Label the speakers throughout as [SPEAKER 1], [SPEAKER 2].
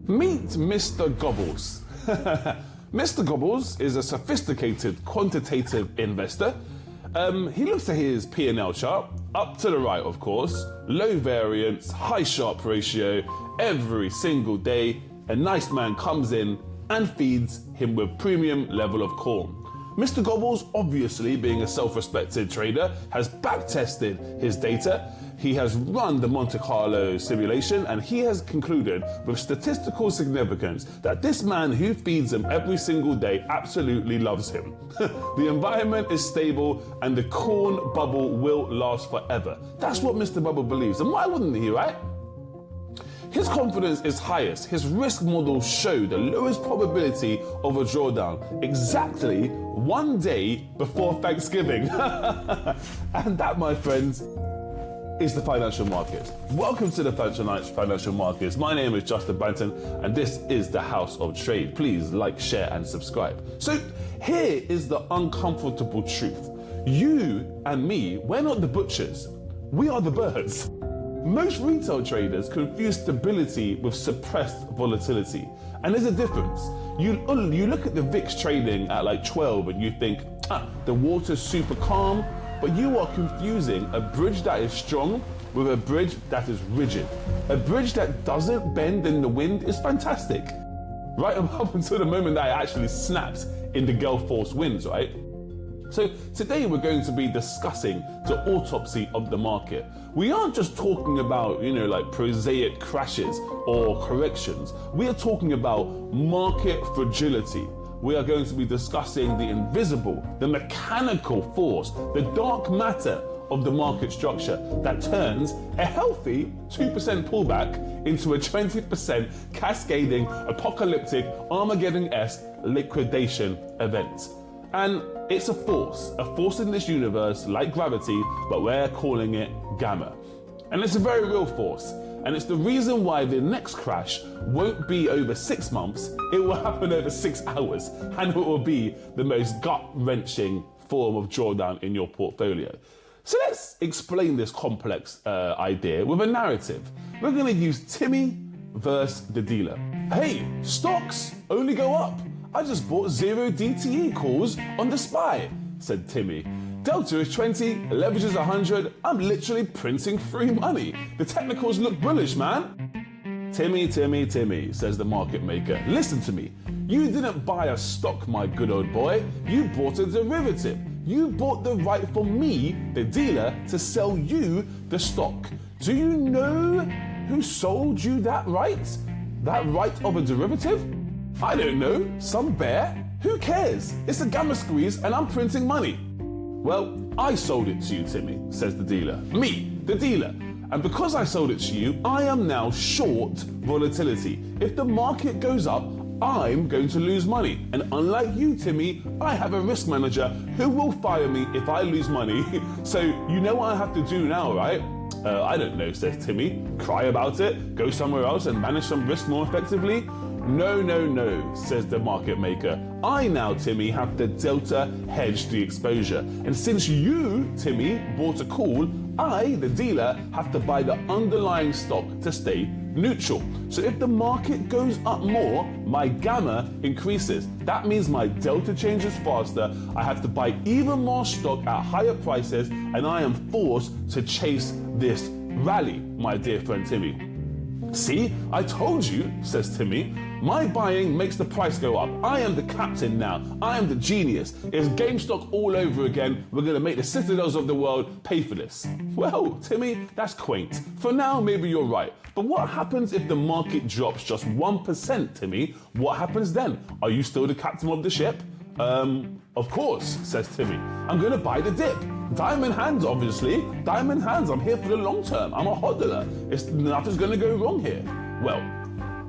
[SPEAKER 1] Meet Mr. Gobbles. Mr. Gobbles is a sophisticated quantitative investor. He looks at his P&L chart, up to the right of course, low variance, high Sharpe ratio, every single day. A nice man comes in and feeds him with premium level of corn. Mr. Gobbles, obviously being a self-respected trader, has back-tested his data. He has run the Monte Carlo simulation and he has concluded with statistical significance that this man who feeds him every single day absolutely loves him. The environment is stable and the corn bubble will last forever. That's what Mr. Bubble believes, and why wouldn't he, right? His confidence is highest. His risk models show the lowest probability of a drawdown exactly one day before Thanksgiving. And that, my friends, is the financial markets. Welcome to the financial markets. My name is Justin Banton and this is the House of Trade. Please like, share and subscribe. So here is the uncomfortable truth. You and me, we're not the butchers. We are the birds. Most retail traders confuse stability with suppressed volatility. And there's a difference. You look at the VIX trading at like 12 and you think, the water's super calm, but you are confusing a bridge that is strong with a bridge that is rigid. A bridge that doesn't bend in the wind is fantastic. Right up until the moment that it actually snaps in the gale force winds, right? So today we're going to be discussing the autopsy of the market. We aren't just talking about, like prosaic crashes or corrections. We are talking about market fragility. We are going to be discussing the invisible, the mechanical force, the dark matter of the market structure that turns a healthy 2% pullback into a 20% cascading, apocalyptic, Armageddon-esque liquidation event. And it's a force in this universe like gravity, but we're calling it gamma. And it's a very real force. And it's the reason why the next crash won't be over 6 months, it will happen over 6 hours. And it will be the most gut-wrenching form of drawdown in your portfolio. So let's explain this complex idea with a narrative. We're gonna use Timmy versus the dealer. Hey, stocks only go up. I just bought 0 DTE calls on the SPY, said Timmy. Delta is 20, leverage is 100. I'm literally printing free money. The technicals look bullish, man. Timmy, says the market maker. Listen to me. You didn't buy a stock, my good old boy. You bought a derivative. You bought the right for me, the dealer, to sell you the stock. Do you know who sold you that right? That right of a derivative? I don't know, some bear? Who cares? It's a gamma squeeze and I'm printing money. Well, I sold it to you, Timmy, says the dealer. Me, the dealer. And because I sold it to you, I am now short volatility. If the market goes up, I'm going to lose money. And unlike you, Timmy, I have a risk manager who will fire me if I lose money. So you know what I have to do now, right? I don't know, says Timmy. Cry about it, go somewhere else and manage some risk more effectively? No, says the market maker. I now, Timmy, have the delta hedge the exposure. And since you, Timmy, bought a call, I, the dealer, have to buy the underlying stock to stay neutral. So if the market goes up more, my gamma increases. That means my delta changes faster. I have to buy even more stock at higher prices, and I am forced to chase this rally, my dear friend Timmy. See, I told you, says Timmy. My buying makes the price go up. I am the captain now. I am the genius. It's GameStop all over again. We're going to make the citadels of the world pay for this. Well, Timmy, that's quaint. For now, maybe you're right. But what happens if the market drops just 1%, Timmy? What happens then? Are you still the captain of the ship? Of course, says Timmy. I'm going to buy the dip. Diamond hands, obviously. Diamond hands. I'm here for the long term. I'm a hodler. Nothing's going to go wrong here. Well,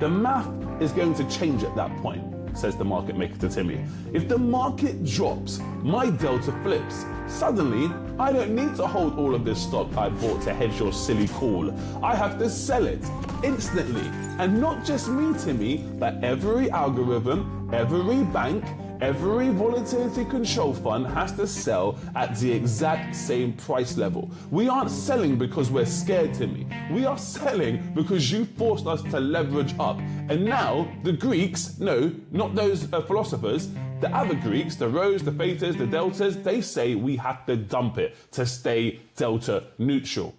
[SPEAKER 1] the math is going to change at that point, says the market maker to Timmy. If the market drops, my delta flips. Suddenly, I don't need to hold all of this stock I bought to hedge your silly call. I have to sell it instantly. And not just me, Timmy, but every algorithm, every bank, Every volatility control fund has to sell at the exact same price level. We aren't selling because we're scared, Timmy. We are selling because you forced us to leverage up. And now the Greeks, no, not those philosophers, the other Greeks, the rhos, the thetas, the deltas, they say we have to dump it to stay delta neutral.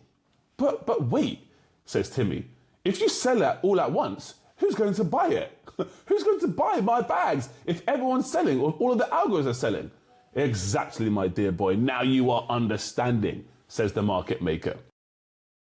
[SPEAKER 1] But wait, says Timmy, if you sell it all at once, who's going to buy it? Who's going to buy my bags if everyone's selling or all of the algos are selling? Exactly, my dear boy. Now you are understanding, says the market maker.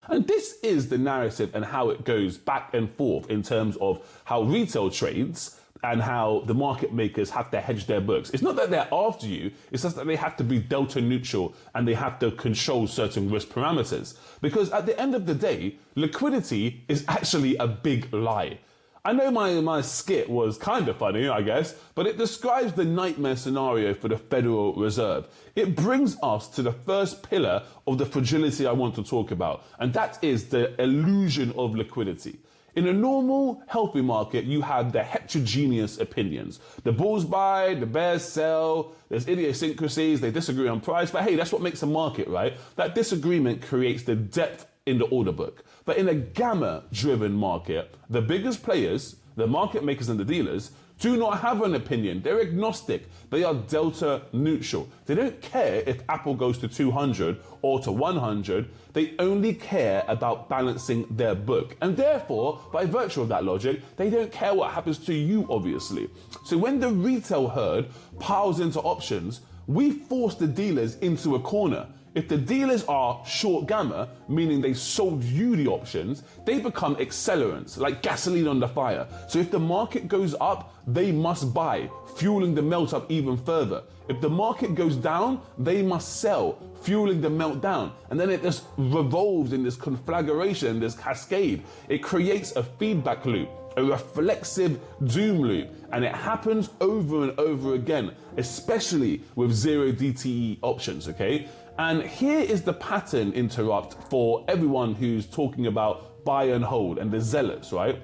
[SPEAKER 1] And this is the narrative and how it goes back and forth in terms of how retail trades and how the market makers have to hedge their books. It's not that they're after you, it's just that they have to be delta neutral and they have to control certain risk parameters. Because at the end of the day, liquidity is actually a big lie. I know my skit was kind of funny, I guess, but it describes the nightmare scenario for the Federal Reserve. It brings us to the first pillar of the fragility I want to talk about, and that is the illusion of liquidity. In a normal, healthy market, you have the heterogeneous opinions. The bulls buy, the bears sell, there's idiosyncrasies, they disagree on price, but hey, that's what makes a market, right? That disagreement creates the depth in the order book. But in a gamma-driven market, the biggest players, the market makers and the dealers, do not have an opinion. They're agnostic. They are delta neutral. They don't care if Apple goes to 200 or to 100. They only care about balancing their book. And therefore, by virtue of that logic, they don't care what happens to you, obviously. So when the retail herd piles into options, we force the dealers into a corner. If the dealers are short gamma, meaning they sold you the options, they become accelerants, like gasoline on the fire. So if the market goes up, they must buy, fueling the melt up even further. If the market goes down, they must sell, fueling the meltdown. And then it just revolves in this conflagration, this cascade. It creates a feedback loop, a reflexive doom loop, and it happens over and over again, especially with zero DTE options, okay? And here is the pattern interrupt for everyone who's talking about buy and hold and the zealots, right?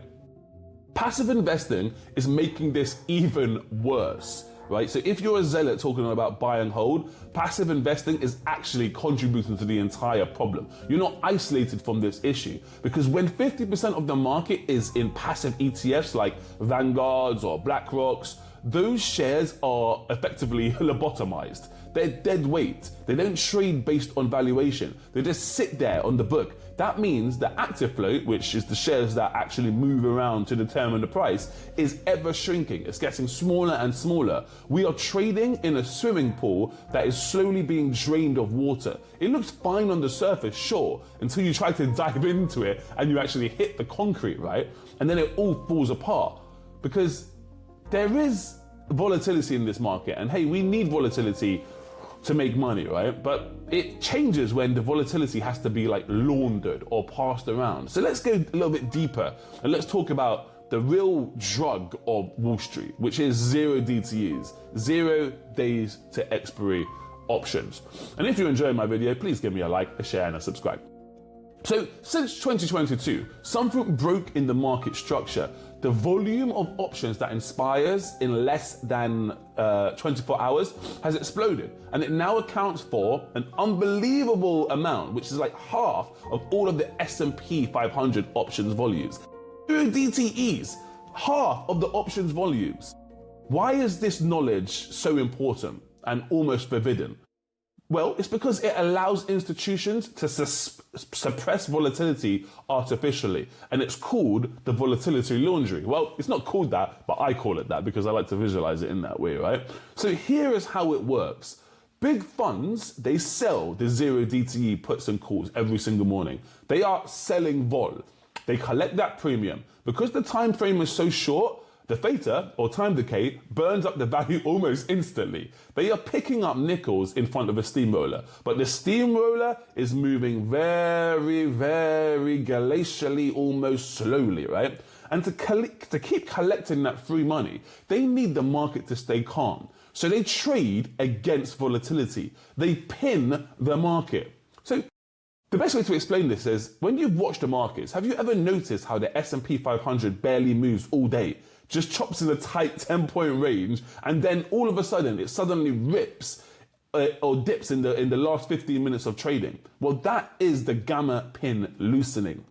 [SPEAKER 1] Passive investing is making this even worse, right? So if you're a zealot talking about buy and hold, passive investing is actually contributing to the entire problem. You're not isolated from this issue because when 50% of the market is in passive ETFs like Vanguards or BlackRocks, those shares are effectively lobotomized. They're dead weight. They don't trade based on valuation. They just sit there on the book. That means the active float, which is the shares that actually move around to determine the price, is ever shrinking. It's getting smaller and smaller. We are trading in a swimming pool that is slowly being drained of water. It looks fine on the surface, sure, until you try to dive into it and you actually hit the concrete, right? And then it all falls apart because there is volatility in this market. And hey, we need volatility to make money, right? But it changes when the volatility has to be like laundered or passed around. So let's go a little bit deeper and let's talk about the real drug of Wall Street, which is zero DTEs, 0 days to expiry options. And if you're enjoying my video, please give me a like, a share and a subscribe. So since 2022, something broke in the market structure. The volume of options that expires in less than 24 hours has exploded, and it now accounts for an unbelievable amount, which is like half of all of the S&P 500 options volumes. 0 DTEs, half of the options volumes. Why is this knowledge so important and almost forbidden? Well, it's because it allows institutions to suppress volatility artificially, and it's called the volatility laundry. Well, it's not called that, but I call it that because I like to visualize it in that way, right? So here is how it works. Big funds, they sell the zero DTE puts and calls every single morning. They are selling vol. They collect that premium. Because the time frame is so short, the theta, or time decay, burns up the value almost instantly. They are picking up nickels in front of a steamroller, but the steamroller is moving very, very glacially, almost slowly, right? And to keep collecting that free money, they need the market to stay calm. So they trade against volatility. They pin the market. So The best way to explain this is, when you've watched the markets, have you ever noticed how the S&P 500 barely moves all day? Just chops in a tight 10-point range, and then all of a sudden, it suddenly rips or dips in the last 15 minutes of trading. Well, that is the gamma pin loosening.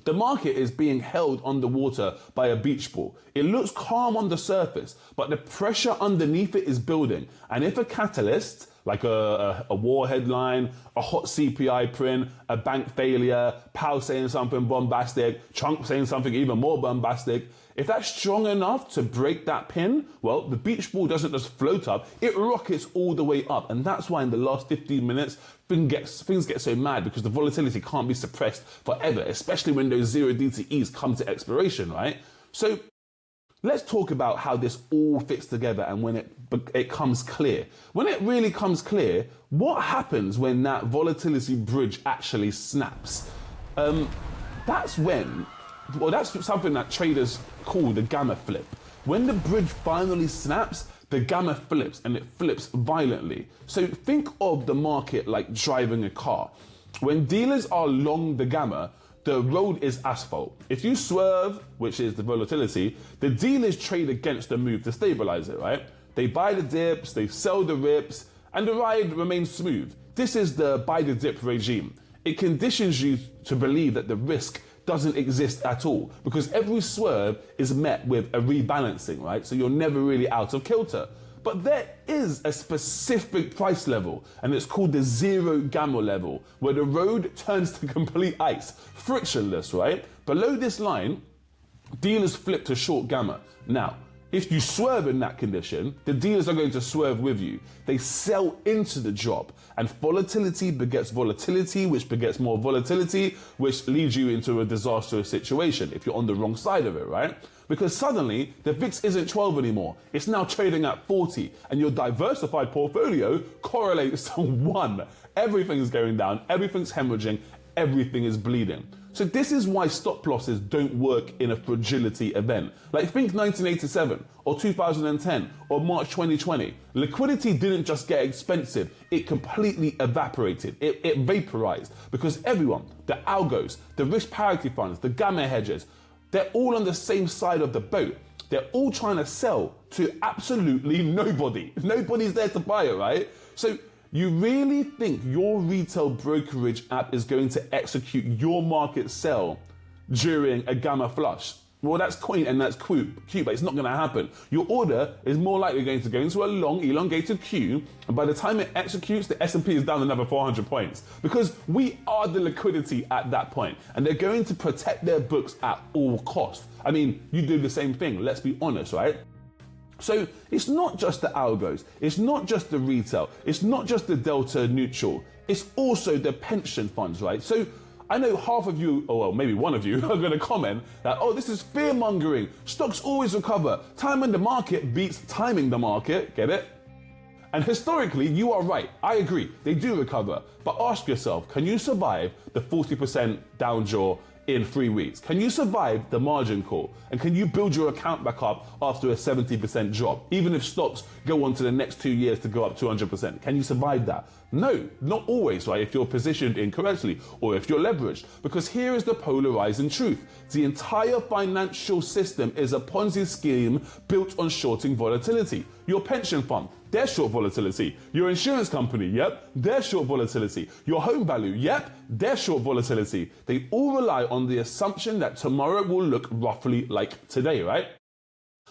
[SPEAKER 1] The market is being held underwater by a beach ball. It looks calm on the surface, but the pressure underneath it is building. And if a catalyst, like a war headline, a hot CPI print, a bank failure, Powell saying something bombastic, Trump saying something even more bombastic, if that's strong enough to break that pin, well, the beach ball doesn't just float up, it rockets all the way up. And that's why in the last 15 minutes, things get so mad, because the volatility can't be suppressed forever, especially when those zero DTEs come to expiration, right? So let's talk about how this all fits together and when it comes clear. When it really comes clear, what happens when that volatility bridge actually snaps? That's something that traders call the gamma flip. When the bridge finally snaps, the gamma flips, and it flips violently. So think of the market like driving a car. When dealers are long the gamma, the road is asphalt. If you swerve, which is the volatility, the dealers trade against the move to stabilize it, right? They buy the dips, they sell the rips, and the ride remains smooth. This is the buy the dip regime. It conditions you to believe that the risk doesn't exist at all, because every swerve is met with a rebalancing, right? So you're never really out of kilter. But there is a specific price level, and it's called the zero gamma level, where the road turns to complete ice, frictionless, right? Below this line, dealers flip to short gamma. Now, if you swerve in that condition, the dealers are going to swerve with you. They sell into the drop, and volatility begets volatility, which begets more volatility, which leads you into a disastrous situation if you're on the wrong side of it, right? Because suddenly the VIX isn't 12 anymore. It's now trading at 40, and your diversified portfolio correlates to 1. Everything's going down, everything's hemorrhaging, everything is bleeding. So this is why stop losses don't work in a fragility event. Like think 1987 or 2010 or March 2020. Liquidity didn't just get expensive, it completely evaporated. It vaporized, because everyone, the algos, the risk parity funds, the gamma hedgers, they're all on the same side of the boat. They're all trying to sell to absolutely nobody. Nobody's there to buy it, right? So you really think your retail brokerage app is going to execute your market sell during a gamma flush? Well, that's quaint and that's cute, but it's not going to happen. Your order is more likely going to go into a long, elongated queue, and by the time it executes, the S&P is down another 400 points, because we are the liquidity at that point, and they're going to protect their books at all costs. I mean, you do the same thing, let's be honest, right? So it's not just the algos, it's not just the retail, it's not just the delta neutral, it's also the pension funds, right? So I know half of you, or well, maybe one of you, are going to comment that, oh, this is fear mongering. Stocks always recover. Time in the market beats timing the market. Get it? And historically, you are right. I agree. They do recover. But ask yourself, can you survive the 40% down jaw in 3 weeks? Can you survive the margin call? And can you build your account back up after a 70% drop? Even if stocks go on to the next 2 years to go up 200%, can you survive that? No, not always, right? If you're positioned incorrectly or if you're leveraged. Because here is the polarizing truth. The entire financial system is a Ponzi scheme built on shorting volatility. Your pension fund, they're short volatility. Your insurance company, yep, they're short volatility. Your home value, yep, they're short volatility. They all rely on the assumption that tomorrow will look roughly like today, right?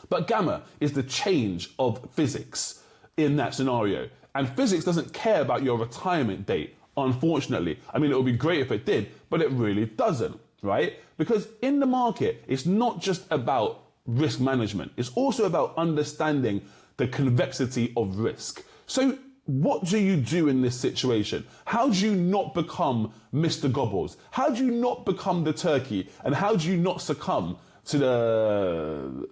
[SPEAKER 1] But gamma is the change of physics in that scenario. And physics doesn't care about your retirement date, unfortunately. I mean, it would be great if it did, but it really doesn't, right? Because in the market, it's not just about risk management. It's also about understanding the convexity of risk. So what do you do in this situation? How do you not become Mr. Gobbles? How do you not become the turkey? And how do you not succumb to the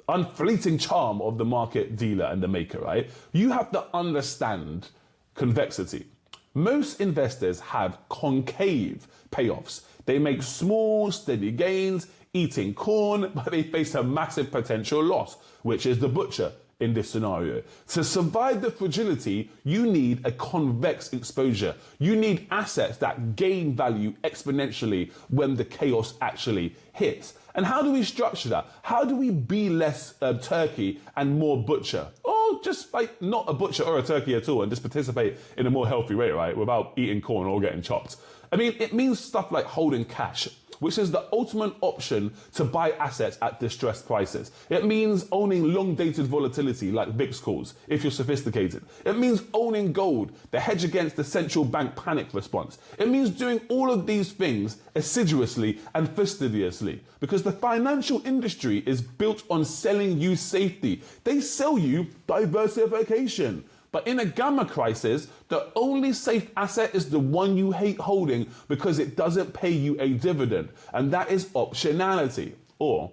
[SPEAKER 1] unfleeting charm of the market dealer and the maker, right? You have to understand convexity. Most investors have concave payoffs. They make small, steady gains, eating corn, but they face a massive potential loss, which is the butcher. in this scenario. To survive the fragility, you need a convex exposure. You need assets that gain value exponentially when the chaos actually hits. And how do we structure that? How do we be less turkey and more butcher? Or just like not a butcher or a turkey at all and just participate in a more healthy way, right? Without eating corn or getting chopped. I mean, it means stuff like holding cash, which is the ultimate option to buy assets at distressed prices. It means owning long-dated volatility like VIX calls, if you're sophisticated. It means owning gold, the hedge against the central bank panic response. It means doing all of these things assiduously and fastidiously, because the financial industry is built on selling you safety. They sell you diversification. But in a gamma crisis, the only safe asset is the one you hate holding because it doesn't pay you a dividend. And that is optionality. Or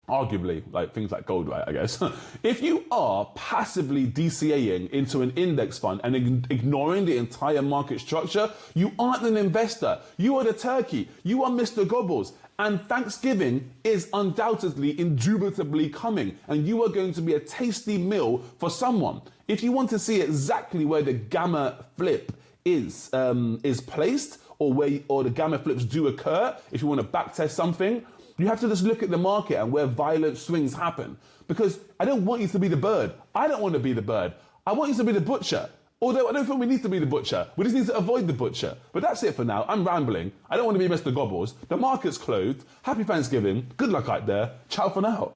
[SPEAKER 1] arguably, like things like gold, right, I guess. If you are passively DCAing into an index fund and ignoring the entire market structure, you aren't an investor. You are the turkey. You are Mr. Gobbles. And Thanksgiving is undoubtedly, indubitably coming. And you are going to be a tasty meal for someone. If you want to see exactly where the gamma flip is placed, or the gamma flips do occur, if you want to backtest something, you have to just look at the market and where violent swings happen. Because I don't want you to be the bird. I don't want to be the bird. I want you to be the butcher. Although I don't think we need to be the butcher. We just need to avoid the butcher. But that's it for now. I'm rambling. I don't want to be Mr. Gobbles. The market's closed. Happy Thanksgiving. Good luck out there. Ciao for now.